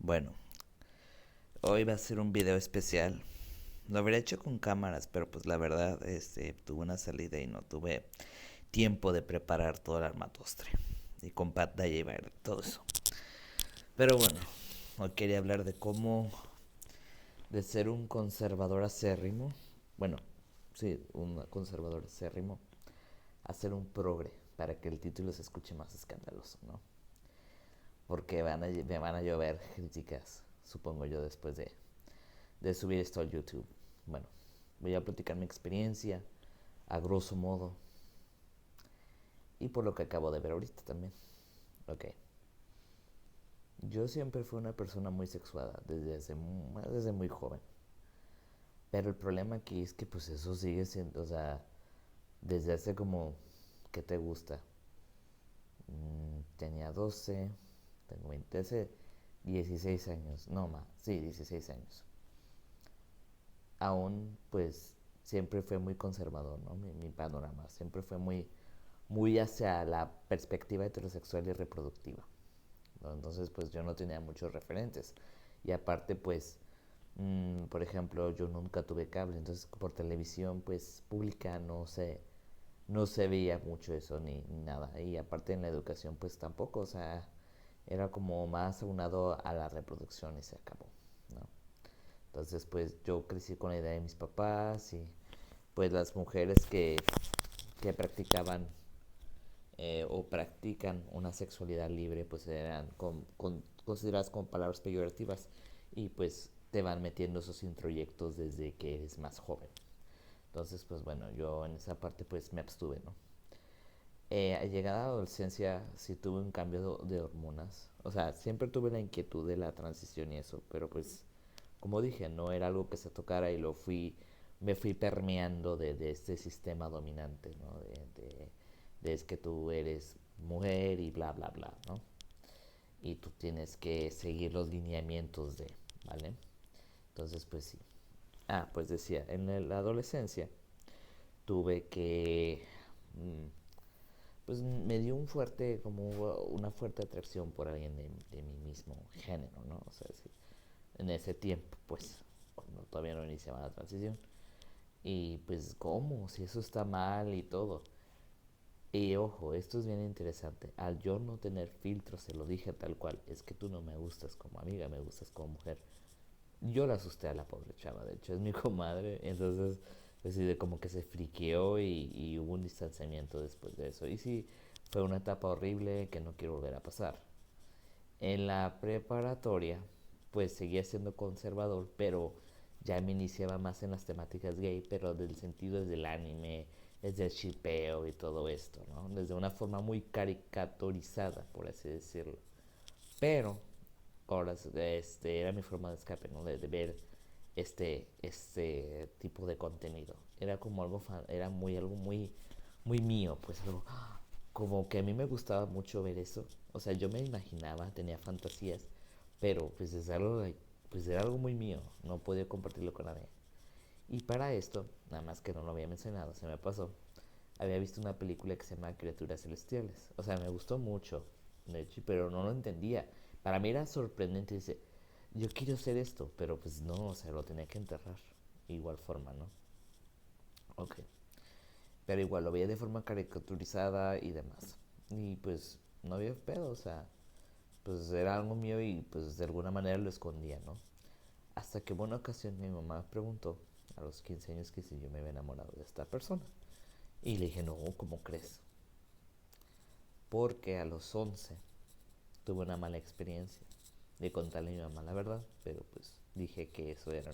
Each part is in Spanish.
Bueno, hoy va a ser un video especial. Lo habría hecho con cámaras, pero pues la verdad, tuve una salida y no tuve tiempo de preparar todo el armatostre. Y con pantalla y ver todo eso. Pero bueno, hoy quería hablar de cómo de ser un conservador acérrimo, bueno, sí, un conservador acérrimo, a ser un progre, para que el título se escuche más escandaloso, ¿no? Porque me van a llover críticas, supongo yo, después de subir esto al YouTube. Bueno, voy a platicar mi experiencia, a grosso modo, y por lo que acabo de ver ahorita también. Ok. Yo siempre fui una persona muy sexuada, desde muy joven. Pero el problema aquí es que pues eso sigue siendo, o sea, desde hace como, ¿qué te gusta? Tenía 12, tengo 20, hace 16 años, no más, sí, 16 años. Aún pues siempre fue muy conservador, ¿no? Mi panorama siempre fue muy hacia la perspectiva heterosexual y reproductiva, ¿no? Entonces pues yo no tenía muchos referentes. Y aparte pues, por ejemplo, yo nunca tuve cable, entonces por televisión pues pública no se veía mucho eso ni nada. Y aparte en la educación pues tampoco, o sea, era como más aunado a la reproducción y se acabó, ¿no? Entonces pues yo crecí con la idea de mis papás y pues las mujeres que practicaban o practican una sexualidad libre pues eran consideradas como palabras peyorativas y pues te van metiendo esos introyectos desde que eres más joven. Entonces pues bueno, yo en esa parte pues me abstuve, ¿no? A llegada a la adolescencia sí tuve un cambio de hormonas. O sea, siempre tuve la inquietud de la transición y eso, pero pues, como dije, no era algo que se tocara y me fui permeando de este sistema dominante, ¿no? De es que tú eres mujer y bla, bla, bla, ¿no? Y tú tienes que seguir los lineamientos de, ¿vale? Entonces, pues sí. Ah, pues decía, la adolescencia tuve que pues me dio como una fuerte atracción por alguien de mi mismo género, ¿no? O sea, sí, en ese tiempo, pues, cuando todavía no iniciaba la transición. Y pues, ¿cómo? Si eso está mal y todo. Y ojo, esto es bien interesante. Al yo no tener filtro, se lo dije tal cual, es que tú no me gustas como amiga, me gustas como mujer. Yo la asusté a la pobre chava, de hecho, es mi comadre. Entonces, pues sí, de como que se friqueó y hubo un distanciamiento después de eso. Y sí, fue una etapa horrible que no quiero volver a pasar. En la preparatoria, pues seguía siendo conservador, pero ya me iniciaba más en las temáticas gay, pero del sentido desde el anime, desde el shipeo y todo esto, ¿no? Desde una forma muy caricaturizada, por así decirlo. Pero ahora era mi forma de escape, ¿no? De ver este tipo de contenido. Era como algo muy mío, pues algo como que a mí me gustaba mucho ver eso. O sea, yo me imaginaba, tenía fantasías, pero pues era algo muy mío, no podía compartirlo con nadie. Y para esto, nada más que no lo había mencionado, se me pasó, había visto una película que se llama Criaturas Celestiales. O sea, me gustó mucho, de hecho, pero no lo entendía. Para mí era sorprendente, dice, yo quiero hacer esto, pero pues no, o sea, lo tenía que enterrar. Igual forma, ¿no? Ok. Pero igual lo veía de forma caricaturizada y demás. Y pues no había pedo, o sea, pues era algo mío y pues de alguna manera lo escondía, ¿no? Hasta que en una ocasión mi mamá preguntó a los 15 años que si yo me había enamorado de esta persona. Y le dije, no, ¿cómo crees? Porque a los 11 tuve una mala experiencia de contarle a mi mamá la verdad, pero pues dije que eso era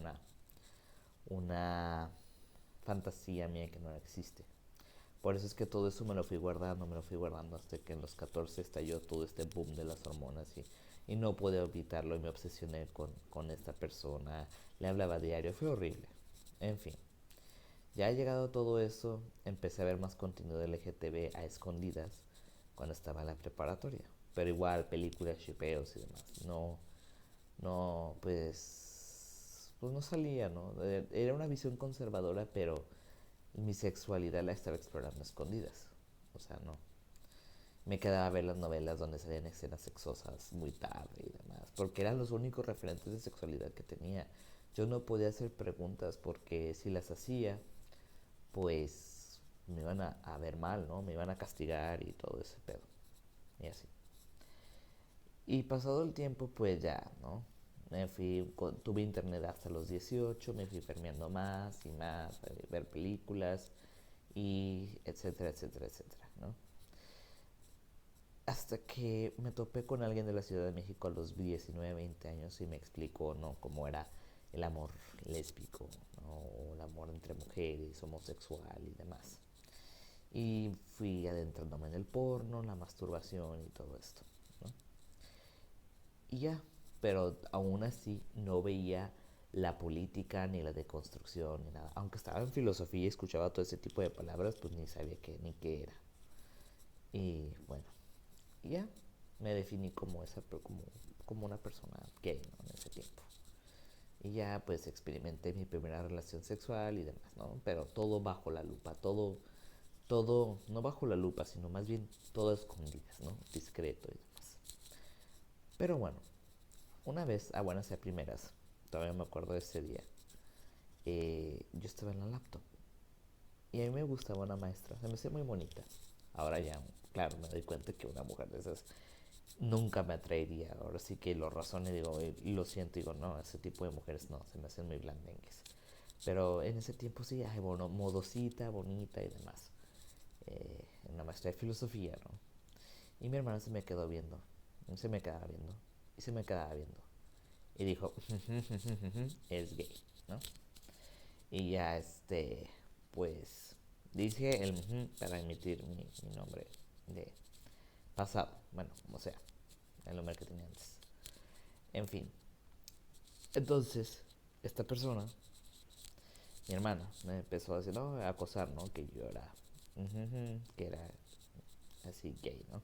una fantasía mía que no existe. Por eso es que todo eso me lo fui guardando hasta que en los 14 estalló todo este boom de las hormonas y no pude evitarlo y me obsesioné con esta persona, le hablaba a diario, fue horrible. En fin, ya ha llegado todo eso, empecé a ver más contenido de LGTB a escondidas cuando estaba en la preparatoria. Pero igual, películas, shipeos y demás. Pues no salía, ¿no? Era una visión conservadora, pero mi sexualidad la estaba explorando a escondidas. O sea, no. Me quedaba a ver las novelas donde salían escenas sexosas muy tarde y demás, porque eran los únicos referentes de sexualidad que tenía. Yo no podía hacer preguntas porque si las hacía, pues me iban a ver mal, ¿no? Me iban a castigar y todo ese pedo. Y así. Y pasado el tiempo, pues ya, ¿no? Tuve internet hasta los 18, me fui permeando más y más, ver películas y etcétera, etcétera, etcétera, ¿no? Hasta que me topé con alguien de la Ciudad de México a los 19, 20 años y me explicó, ¿no? Cómo era el amor lésbico, ¿no? O el amor entre mujeres, homosexual y demás. Y fui adentrándome en el porno, la masturbación y todo esto, ¿no? Y ya, pero aún así no veía la política ni la deconstrucción ni nada. Aunque estaba en filosofía y escuchaba todo ese tipo de palabras, pues ni sabía ni qué era. Y bueno, ya me definí como una persona gay, ¿no? En ese tiempo. Y ya pues experimenté mi primera relación sexual y demás, ¿no? Pero todo bajo la lupa, todo, no bajo la lupa, sino más bien todo a escondidas, ¿no? Discreto y demás. Pero bueno, una vez, buenas a primeras, todavía me acuerdo de ese día, yo estaba en la laptop y a mí me gustaba una maestra, se me hacía muy bonita. Ahora ya, claro, me doy cuenta que una mujer de esas nunca me atraería. Ahora sí que lo razono y digo, y lo siento, digo, no, ese tipo de mujeres no, se me hacen muy blandengues. Pero en ese tiempo sí, bueno, modosita, bonita y demás. Una maestra de filosofía, ¿no? Y mi hermano se me quedó viendo, y se me quedaba viendo, y se me quedaba viendo. Y dijo, es gay, ¿no? Y ya, pues, dije el para emitir mi nombre de pasado, bueno, como sea, el nombre que tenía antes. En fin, entonces, esta persona, mi hermana, me empezó a decir, no, a acosar, ¿no? Que yo era, que era así gay, ¿no?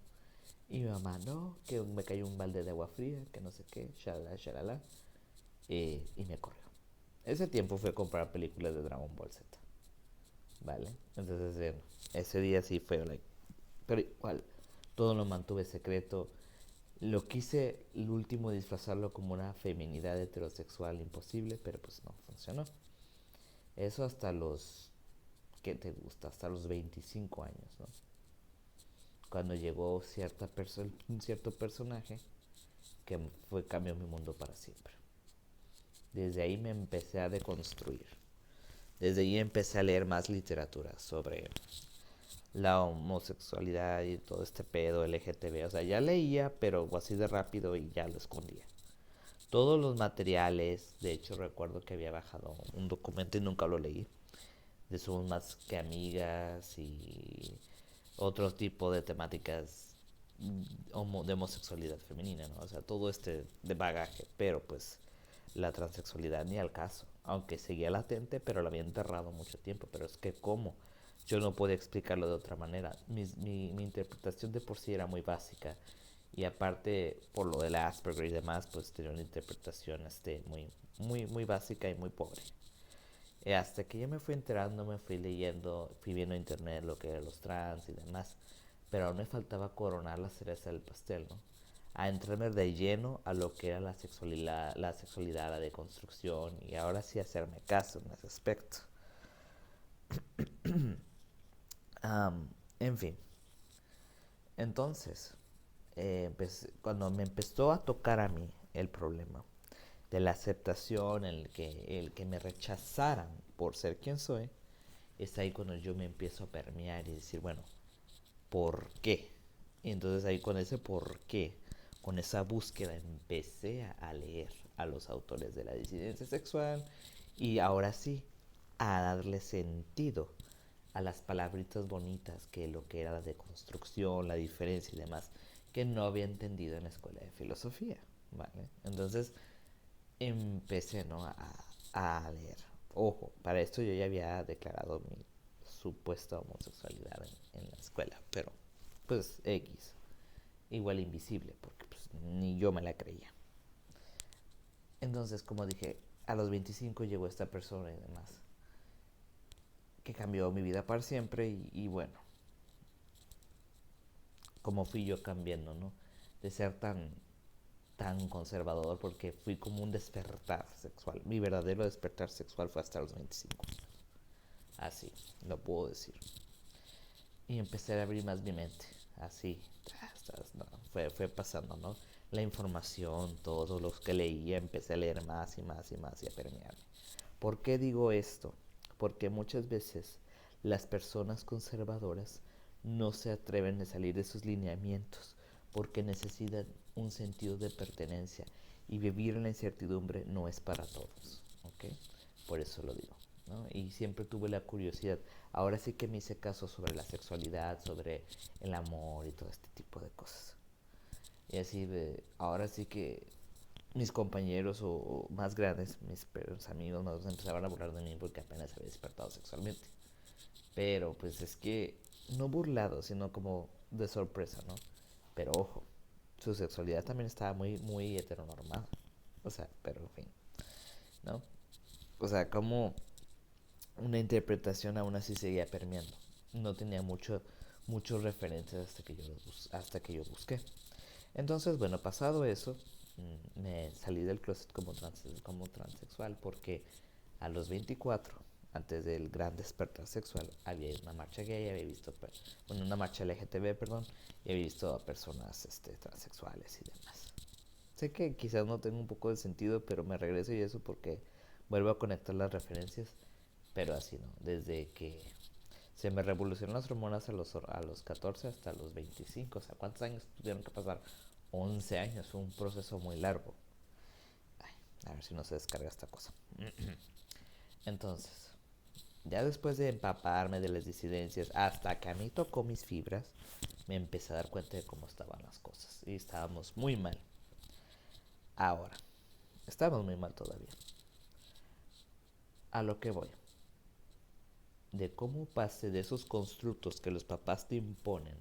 Y mi mamá, no, que me cayó un balde de agua fría, que no sé qué, shalala, shalala, y me corrió. Ese tiempo fue a comprar películas de Dragon Ball Z, ¿vale? Entonces, ese día sí fue, like, pero igual, todo lo mantuve secreto. Lo quise, el último, disfrazarlo como una feminidad heterosexual imposible, pero pues no funcionó. Eso hasta los, ¿qué te gusta? Hasta los 25 años, ¿no? Cuando llegó un cierto personaje que cambió mi mundo para siempre. Desde ahí me empecé a deconstruir. Desde ahí empecé a leer más literatura sobre la homosexualidad y todo este pedo LGTB. O sea, ya leía, pero así de rápido y ya lo escondía. Todos los materiales, de hecho recuerdo que había bajado un documento y nunca lo leí, de Somos Más que Amigas y otro tipo de temáticas de homosexualidad femenina, ¿no? O sea, todo de bagaje, pero pues la transexualidad ni al caso, aunque seguía latente, pero la había enterrado mucho tiempo, pero es que cómo, yo no podía explicarlo de otra manera, mi interpretación de por sí era muy básica y aparte por lo del Asperger y demás, pues tenía una interpretación muy básica y muy pobre. Hasta que yo me fui enterando, me fui leyendo, fui viendo en internet lo que eran los trans y demás, pero aún me faltaba coronar la cereza del pastel, ¿no? A entrarme de lleno a lo que era la deconstrucción y ahora sí hacerme caso en ese aspecto. En fin, entonces, cuando me empezó a tocar a mí el problema de la aceptación, el que me rechazaran por ser quien soy, es ahí cuando yo me empiezo a permear y decir, bueno, ¿por qué? Y entonces ahí con ese por qué, con esa búsqueda, empecé a leer a los autores de la disidencia sexual y ahora sí, a darle sentido a las palabritas bonitas que lo que era la deconstrucción, la diferencia y demás, que no había entendido en la escuela de filosofía, ¿vale? Entonces empecé, ¿no? a leer. Ojo, para esto yo ya había declarado mi supuesta homosexualidad en la escuela, pero pues X, igual invisible, porque pues, ni yo me la creía. Entonces, como dije, a los 25 llegó esta persona y demás, que cambió mi vida para siempre y bueno, cómo fui yo cambiando, ¿no? De ser tan conservador, porque fui como un despertar sexual. Mi verdadero despertar sexual fue hasta los 25. Así, lo puedo decir. Y empecé a abrir más mi mente. Así, no, fue pasando, ¿no? La información, todo lo que leía, empecé a leer más y más y más y a permearme. ¿Por qué digo esto? Porque muchas veces las personas conservadoras no se atreven a salir de sus lineamientos porque necesitan un sentido de pertenencia y vivir en la incertidumbre no es para todos, ¿ok? Por eso lo digo, ¿no? Y siempre tuve la curiosidad. Ahora sí que me hice caso sobre la sexualidad, sobre el amor y todo este tipo de cosas. Y así, ahora sí que mis compañeros o más grandes, mis amigos más empezaban a burlar de mí porque apenas había despertado sexualmente. Pero pues es que no burlado, sino como de sorpresa, ¿no? Pero ojo, su sexualidad también estaba muy heteronormada. O sea, pero en fin, ¿no? O sea, como una interpretación aún así seguía permeando. No tenía muchos referentes hasta que yo busqué. Entonces, bueno, pasado eso, me salí del closet como transexual porque a los 24, antes del gran despertar sexual, había ido a una marcha gay, había visto, una marcha LGTB, perdón, y había visto a personas transexuales y demás. Sé que quizás no tenga un poco de sentido, pero me regreso y eso porque vuelvo a conectar las referencias, pero así no, desde que se me revolucionaron las hormonas a los 14 hasta los 25. O sea, ¿cuántos años tuvieron que pasar? 11 años, fue un proceso muy largo. Ay, a ver si no se descarga esta cosa. Entonces, ya después de empaparme de las disidencias, hasta que a mí tocó mis fibras, me empecé a dar cuenta de cómo estaban las cosas. Y estábamos muy mal. Ahora, estamos muy mal todavía. A lo que voy. De cómo pase de esos constructos que los papás te imponen,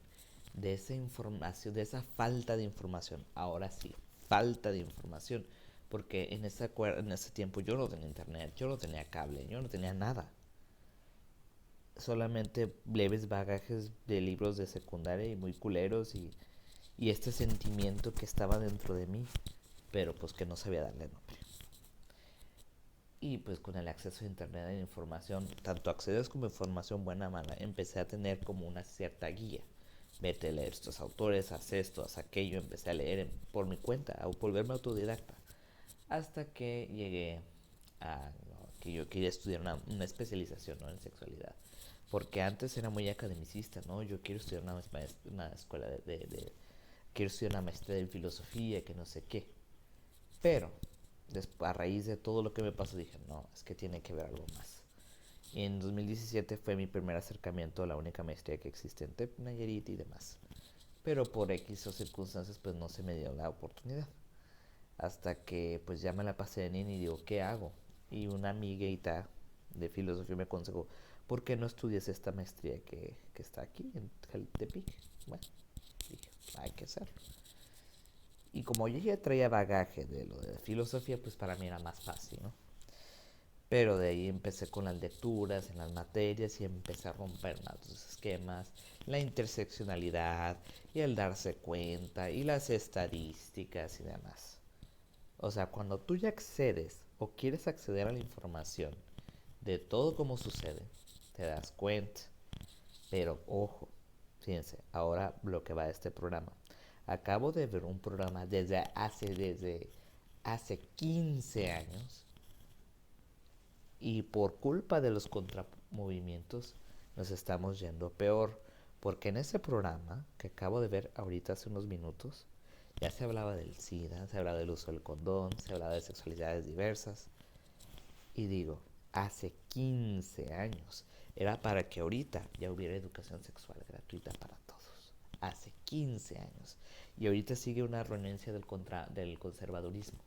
de esa información, de esa falta de información, ahora sí, falta de información, porque en ese tiempo yo no tenía internet, yo no tenía cable, yo no tenía nada, solamente leves bagajes de libros de secundaria y muy culeros y este sentimiento que estaba dentro de mí, pero pues que no sabía darle nombre. Y pues con el acceso a internet e información, tanto accedes como información buena o mala, empecé a tener como una cierta guía. Vete a leer estos autores, haz esto, haz aquello, empecé a leer por mi cuenta, a volverme autodidacta. Hasta que llegué a que yo quería estudiar una especialización, ¿no?, en sexualidad. Porque antes era muy academicista, ¿no? Yo quiero estudiar una escuela quiero estudiar una maestría en filosofía, que no sé qué. Pero a raíz de todo lo que me pasó dije, no, es que tiene que ver algo más. Y en 2017 fue mi primer acercamiento a la única maestría que existe en TEP, Nayarit y demás. Pero por X o circunstancias pues no se me dio la oportunidad. Hasta que pues ya me la pasé en y digo, ¿qué hago? Y una amiguita de filosofía me aconsejó, ¿por qué no estudias esta maestría que está aquí en Jaltepic? Bueno, dije, hay que hacerlo. Y como yo ya traía bagaje de lo de filosofía, pues para mí era más fácil, ¿no? Pero de ahí empecé con las lecturas en las materias y empecé a romper más los esquemas, la interseccionalidad y el darse cuenta y las estadísticas y demás. O sea, cuando tú ya accedes o quieres acceder a la información de todo como sucede, te das cuenta. Pero ojo, fíjense, ahora lo que va a este programa. Acabo de ver un programa desde hace 15 años y por culpa de los contramovimientos nos estamos yendo peor. Porque en ese programa que acabo de ver ahorita hace unos minutos, ya se hablaba del SIDA, se hablaba del uso del condón, se hablaba de sexualidades diversas. Y digo, hace 15 años era para que ahorita ya hubiera educación sexual gratuita para todos. Hace 15 años. Y ahorita sigue una renuencia del conservadurismo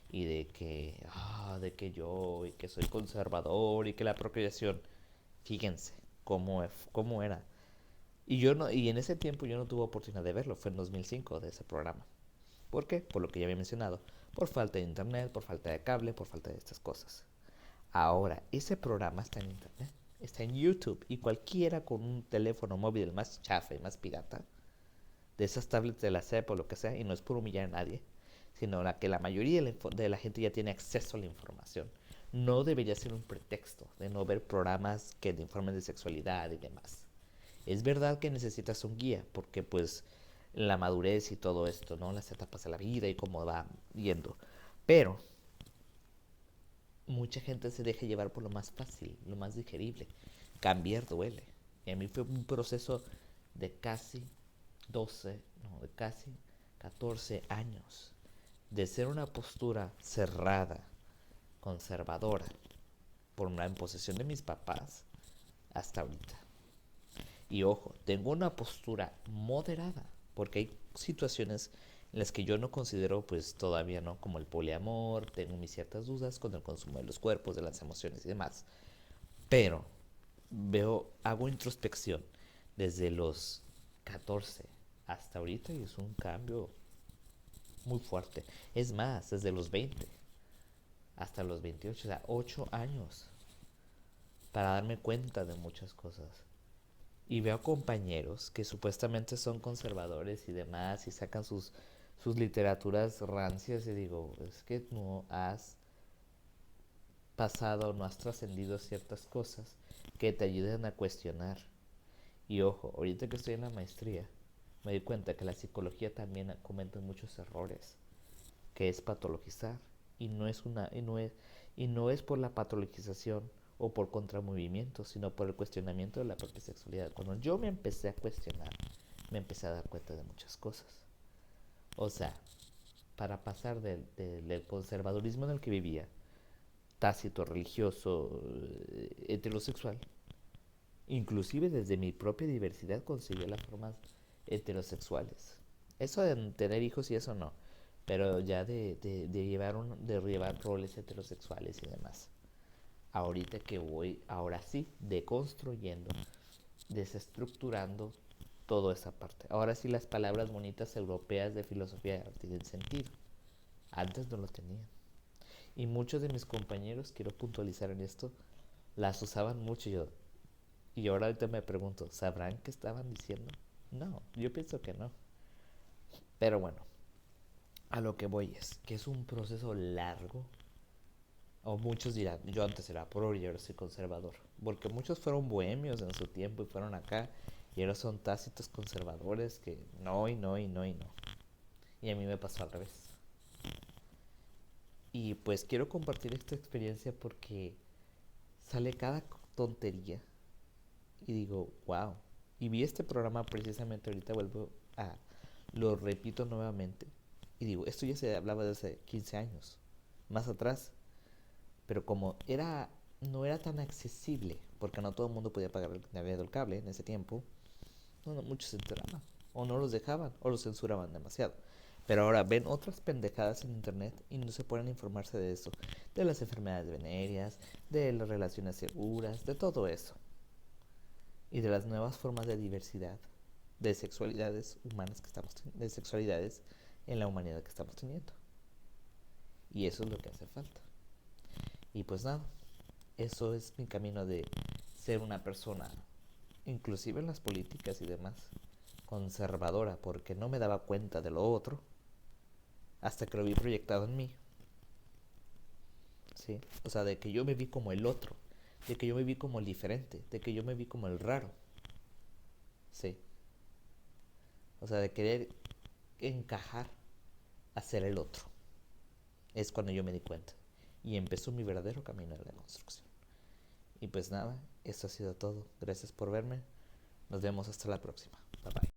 y de que yo y que soy conservador y que la procreación, fíjense cómo era. Y en ese tiempo yo no tuve oportunidad de verlo, fue en 2005 de ese programa. ¿Por qué? Por lo que ya había mencionado, por falta de internet, por falta de cable, por falta de estas cosas. Ahora, ese programa está en internet, está en YouTube y cualquiera con un teléfono móvil más chafa y más pirata de esas tablets de la SEP o lo que sea, y no es por humillar a nadie, sino que la mayoría de la gente ya tiene acceso a la información. No debería ser un pretexto de no ver programas que te informen de sexualidad y demás. Es verdad que necesitas un guía, porque pues la madurez y todo esto, ¿no? Las etapas de la vida y cómo va yendo. Pero mucha gente se deja llevar por lo más fácil, lo más digerible. Cambiar duele. Y a mí fue un proceso de casi 12, no, de casi 14 años. De ser una postura cerrada, conservadora, por una imposición de mis papás, hasta ahorita. Y ojo, tengo una postura moderada, porque hay situaciones en las que yo no considero, pues todavía no, como el poliamor, tengo mis ciertas dudas con el consumo de los cuerpos, de las emociones y demás. Pero hago introspección desde los 14 hasta ahorita y es un cambio muy fuerte. Es más, desde los 20 hasta los 28, o sea, 8 años para darme cuenta de muchas cosas. Y veo compañeros que supuestamente son conservadores y demás y sacan sus literaturas rancias y digo, es que no has pasado, no has trascendido ciertas cosas que te ayuden a cuestionar. Y ojo, ahorita que estoy en la maestría, me di cuenta que la psicología también comete muchos errores, que es patologizar y no es por la patologización o por contramovimiento, sino por el cuestionamiento de la propia sexualidad. Cuando yo me empecé a cuestionar, me empecé a dar cuenta de muchas cosas. O sea, para pasar del conservadurismo en el que vivía, tácito, religioso, heterosexual, inclusive desde mi propia diversidad conseguí las formas heterosexuales. Eso de tener hijos y eso no, pero ya de llevar roles heterosexuales y demás. Ahorita que voy, ahora sí, deconstruyendo, desestructurando toda esa parte. Ahora sí las palabras bonitas europeas de filosofía tienen sentido. Antes no lo tenían. Y muchos de mis compañeros, quiero puntualizar en esto, las usaban mucho y ahora ahorita me pregunto, ¿sabrán qué estaban diciendo? No, yo pienso que no. Pero bueno, a lo que voy es que es un proceso largo. O muchos dirán, yo antes era progre y ahora soy conservador. Porque muchos fueron bohemios en su tiempo y fueron acá. Y ahora son tácitos conservadores que no y no y no y no. Y a mí me pasó al revés. Y pues quiero compartir esta experiencia porque sale cada tontería. Y digo, wow. Y vi este programa precisamente ahorita, lo repito nuevamente. Y digo, esto ya se hablaba de hace 15 años. Más atrás. Pero como no era tan accesible, porque no todo el mundo podía pagar el cable en ese tiempo, no, muchos se enteraban, o no los dejaban, o los censuraban demasiado. Pero ahora ven otras pendejadas en internet y no se pueden informarse de eso, de las enfermedades venéreas, de las relaciones seguras, de todo eso. Y de las nuevas formas de diversidad, de sexualidades humanas de sexualidades en la humanidad que estamos teniendo. Y eso es lo que hace falta. Y pues nada, eso es mi camino de ser una persona, inclusive en las políticas y demás, conservadora, porque no me daba cuenta de lo otro hasta que lo vi proyectado en mí. ¿Sí? O sea, de que yo me vi como el otro, de que yo me vi como el diferente, de que yo me vi como el raro. ¿Sí? O sea, de querer encajar a ser el otro. Es cuando yo me di cuenta. Y empezó mi verdadero camino de la construcción. Y pues nada, eso ha sido todo. Gracias por verme. Nos vemos hasta la próxima. Bye bye.